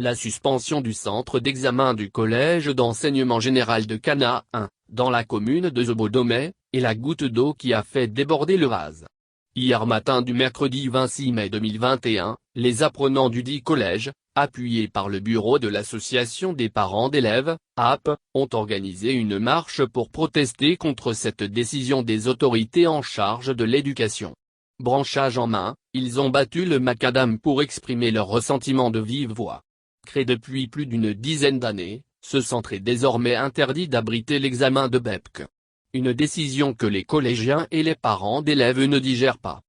La suspension du centre d'examen du collège d'enseignement général de Cana 1, dans la commune de Zobodomé, est la goutte d'eau qui a fait déborder le vase. Hier matin du mercredi 26 mai 2021, les apprenants du dit collège, appuyés par le bureau de l'association des parents d'élèves, AP, ont organisé une marche pour protester contre cette décision des autorités en charge de l'éducation. Branchage en main, ils ont battu le macadam pour exprimer leur ressentiment de vive voix. Créé depuis plus d'une dizaine d'années, ce centre est désormais interdit d'abriter l'examen de BEPC. Une décision que les collégiens et les parents d'élèves ne digèrent pas.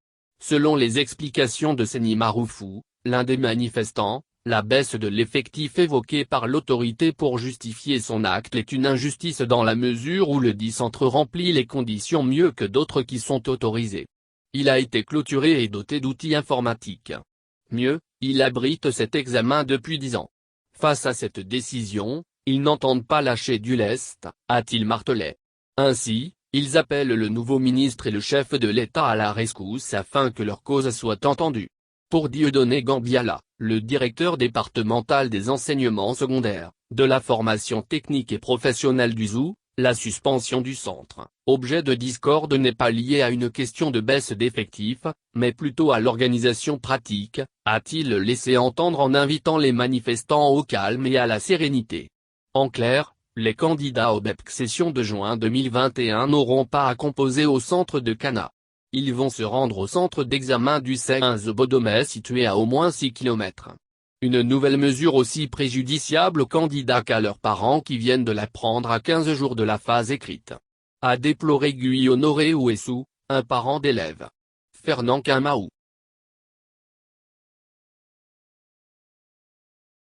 Selon les explications de Seni Maroufou, l'un des manifestants, la baisse de l'effectif évoquée par l'autorité pour justifier son acte est une injustice dans la mesure où le dit centre remplit les conditions mieux que d'autres qui sont autorisés. Il a été clôturé et doté d'outils informatiques. Mieux, il abrite cet examen depuis 10 ans. Face à cette décision, ils n'entendent pas lâcher du lest, a-t-il martelé. Ainsi, ils appellent le nouveau ministre et le chef de l'État à la rescousse afin que leur cause soit entendue. Pour Dieudonné Gambiala, le directeur départemental des enseignements secondaires, de la formation technique et professionnelle du ZOU, la suspension du centre, objet de discorde, n'est pas liée à une question de baisse d'effectifs, mais plutôt à l'organisation pratique, a-t-il laissé entendre en invitant les manifestants au calme et à la sérénité. En clair, les candidats au BEPC session de juin 2021 n'auront pas à composer au centre de Cana. Ils vont se rendre au centre d'examen du C1 Zobodomé situé à au moins 6 km. Une nouvelle mesure aussi préjudiciable aux candidats qu'à leurs parents qui viennent de l'apprendre à 15 jours de la phase écrite. A déploré Guy Honoré Ouessou, un parent d'élève. Fernand Quinmaou.